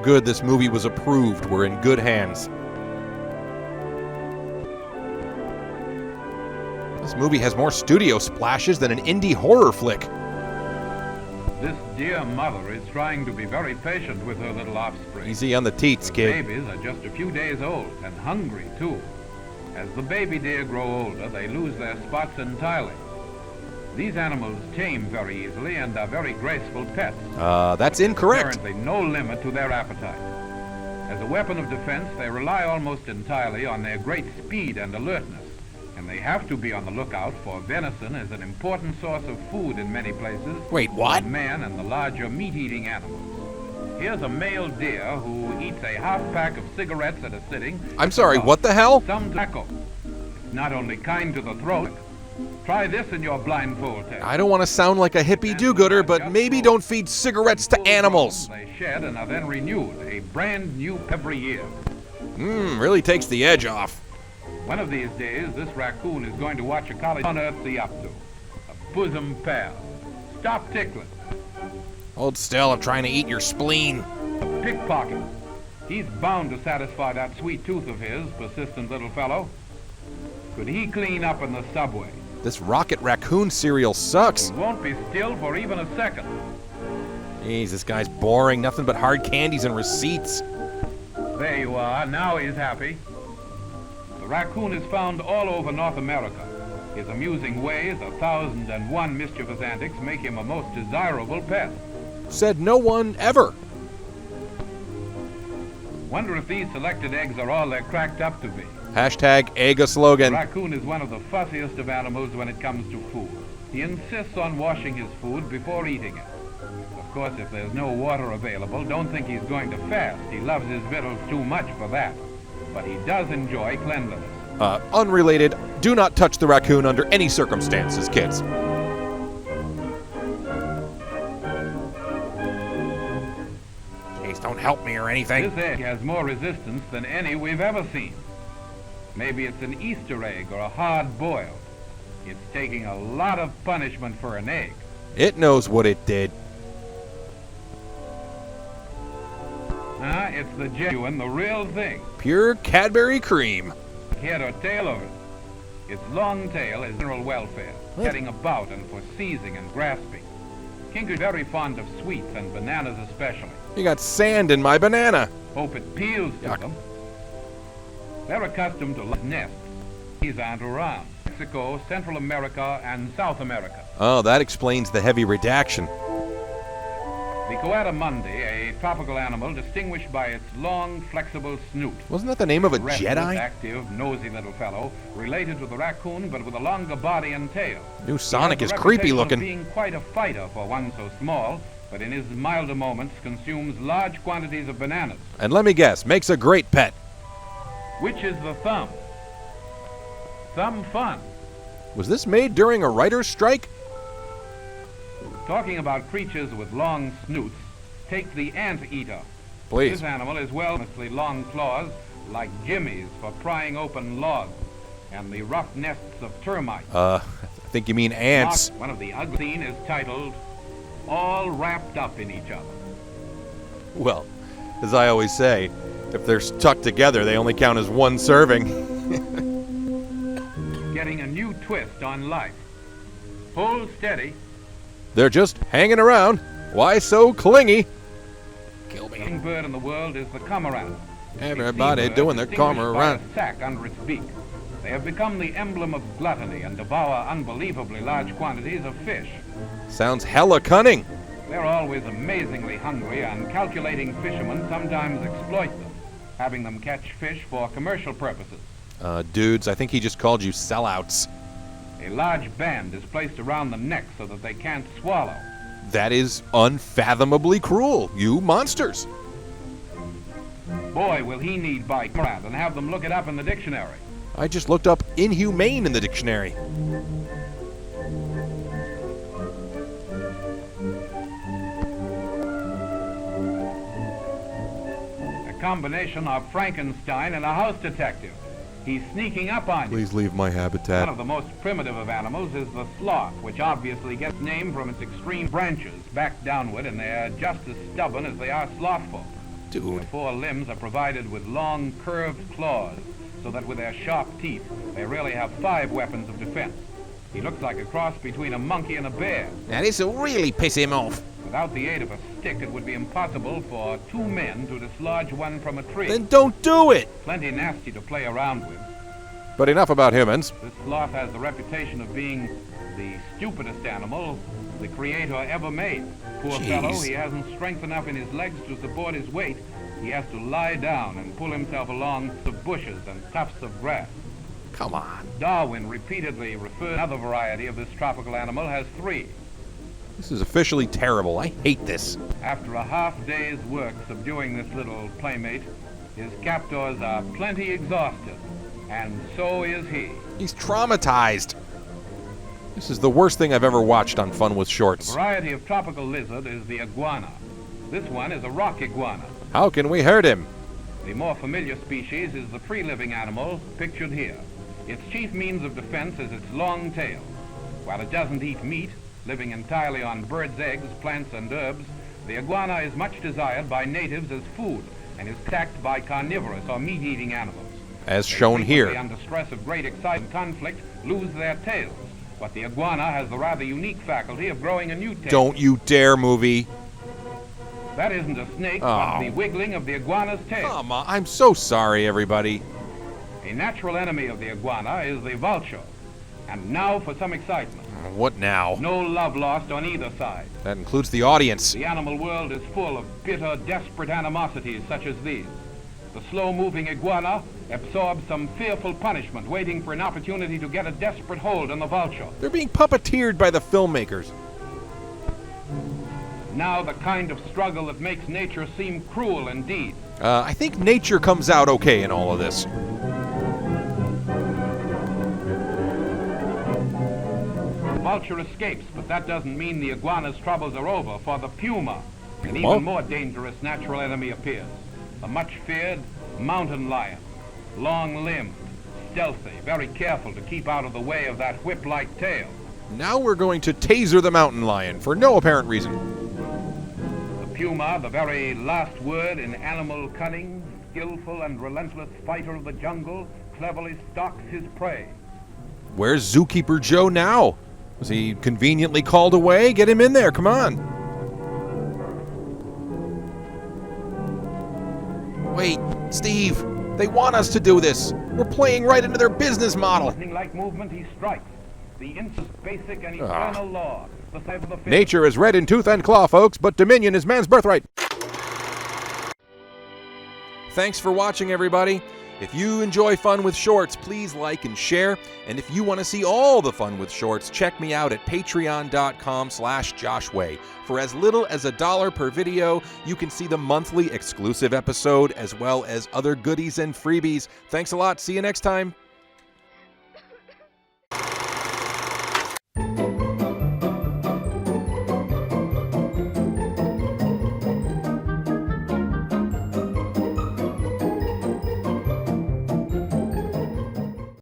good this movie was approved. We're in good hands. This movie has more studio splashes than an indie horror flick. This dear mother is trying to be very patient with her little offspring. Easy on the teats, kid. Babies are just a few days old and hungry, too. As the baby deer grow older, they lose their spots entirely. These animals tame very easily and are very graceful pets. That's incorrect. Apparently no limit to their appetite. As a weapon of defense, they rely almost entirely on their great speed and alertness. And they have to be on the lookout, for venison is an important source of food in many places. Wait, what? For man and the larger meat-eating animals. Here's a male deer who eats a half-pack of cigarettes at a sitting. I'm sorry, what the hell? Some tobacco. It's not only kind to the throat. Try this in your blindfold test. I don't want to sound like a hippie do-gooder, but maybe don't feed cigarettes to animals. They shed and are then renewed, a brand new every year. Really takes the edge off. One of these days, this raccoon is going to watch a college unearth the up to. A bosom pal. Stop tickling. Hold still, I'm trying to eat your spleen. A pickpocket. He's bound to satisfy that sweet tooth of his, persistent little fellow. Could he clean up in the subway? This Rocket Raccoon cereal sucks. He won't be still for even a second. Jeez, this guy's boring. Nothing but hard candies and receipts. There you are. Now he's happy. The raccoon is found all over North America. His amusing ways, 1,001 mischievous antics make him a most desirable pet. Said no one ever. Wonder if these selected eggs are all they're cracked up to be. Hashtag egg a slogan. The raccoon is one of the fussiest of animals when it comes to food. He insists on washing his food before eating it. Of course, if there's no water available, don't think he's going to fast. He loves his victuals too much for that. But he does enjoy cleanliness. Unrelated, do not touch the raccoon under any circumstances, kids. Please don't help me or anything. This egg has more resistance than any we've ever seen. Maybe it's an Easter egg or a hard-boiled. It's taking a lot of punishment for an egg. It knows what it did. It's the genuine, the real thing. Pure Cadbury cream. Head or tail of it. Its long tail is general welfare, heading about and for seizing and grasping. Kink is very fond of sweets and bananas especially. You got sand in my banana. Hope it peels to them. They're accustomed to nests. These aren't around. Mexico, Central America, and South America. Oh, that explains the heavy redaction. The coatamundi, a tropical animal distinguished by its long, flexible snoot. Wasn't that the name of a Restless, Jedi? active, nosy little fellow, related to the raccoon but with a longer body and tail. New Sonic He is has the creepy reputation looking. of being quite a fighter for one so small, but in his milder moments consumes large quantities of bananas. And let me guess, makes a great pet. Which is the thumb? Thumb fun. Was this made during a writer's strike? Talking about creatures with long snoots, take the anteater. Please. This animal is mostly long claws, like jimmies for prying open logs, and the rough nests of termites. I think you mean ants. One of the ugly scenes is titled, All Wrapped Up in Each Other. Well, as I always say, if they're stuck together, they only count as one serving. Getting a new twist on life. Hold steady. They're just hanging around. Why so clingy? Kill The me. only bird in the world is the cormorant. Everybody A seabird doing their distinguished karma by around. a sack under its beak. They have become the emblem of gluttony and devour unbelievably large quantities of fish. Sounds hella cunning. They're always amazingly hungry, and calculating fishermen sometimes exploit them, having them catch fish for commercial purposes. Dudes, I think he just called you sellouts. A large band is placed around the neck so that they can't swallow. That is unfathomably cruel, you monsters. Boy, will he need by crap, and have them look it up in the dictionary. I just looked up inhumane in the dictionary. A combination of Frankenstein and a house detective. He's sneaking up on you. Please leave my One habitat. of the most primitive of animals is the sloth, which obviously gets name from its extreme branches, back downward, and they're just as stubborn as they are slothful. The Dude. four limbs are provided with long, curved claws, so that with their sharp teeth, they really have 5 weapons of defense. He looks like a cross between a monkey and a bear. Now this'll really piss him off. Without the aid of a stick, it would be impossible for 2 men to dislodge one from a tree. Then don't do it! Plenty nasty to play around with. But enough about humans. This sloth has the reputation of being the stupidest animal the Creator ever made. Poor Jeez. fellow, he hasn't strength enough in his legs to support his weight. He has to lie down and pull himself along the bushes and tufts of grass. Come on. Darwin repeatedly referred another variety of this tropical animal has 3. This is officially terrible. I hate this. After a half-day's work subduing this little playmate, his captors are plenty exhausted, and so is he. He's traumatized. This is the worst thing I've ever watched on Fun with The Shorts. variety of tropical lizard is the iguana. This one is a rock iguana. How can we hurt him? The more familiar species is the free-living animal pictured here. Its chief means of defense is its long tail. While it doesn't eat meat, living entirely on birds' eggs, plants, and herbs, the iguana is much desired by natives as food and is attacked by carnivorous or meat-eating animals. As They shown frequently, here. under stress of great excitement and conflict, lose their tails. But the iguana has the rather unique faculty of growing a new tail. Don't you dare, movie. That isn't a snake, Oh. but the wiggling of the iguana's tail. Come on. I'm so sorry, everybody. A natural enemy of the iguana is the vulture. And now for some excitement. What now? No love lost on either side. That includes the audience. The animal world is full of bitter, desperate animosities such as these. The slow-moving iguana absorbs some fearful punishment, waiting for an opportunity to get a desperate hold on the vulture. They're being puppeteered by the filmmakers. Now the kind of struggle that makes nature seem cruel indeed. I think nature comes out okay in all of this. The vulture escapes, but that doesn't mean the iguana's troubles are over, for the puma, an Puma? even more dangerous natural enemy, appears. The much-feared mountain lion, long-limbed, stealthy, very careful to keep out of the way of that whip-like tail. Now we're going to taser the mountain lion for no apparent reason. The puma, the very last word in animal cunning, skillful and relentless fighter of the jungle, cleverly stalks his prey. Where's Zookeeper Joe now? Was he conveniently called away? Get him in there, come on. Wait, Steve, they want us to do this. We're playing right into their business model. Lightning-like movement, he strikes. The instant, basic, and eternal law. The side of the fish. Nature is red in tooth and claw, folks, but dominion is man's birthright. Thanks for watching, everybody. If you enjoy Fun with Shorts, please like and share. And if you want to see all the Fun with Shorts, check me out at patreon.com/JoshWay. For as little as $1 per video, you can see the monthly exclusive episode as well as other goodies and freebies. Thanks a lot. See you next time.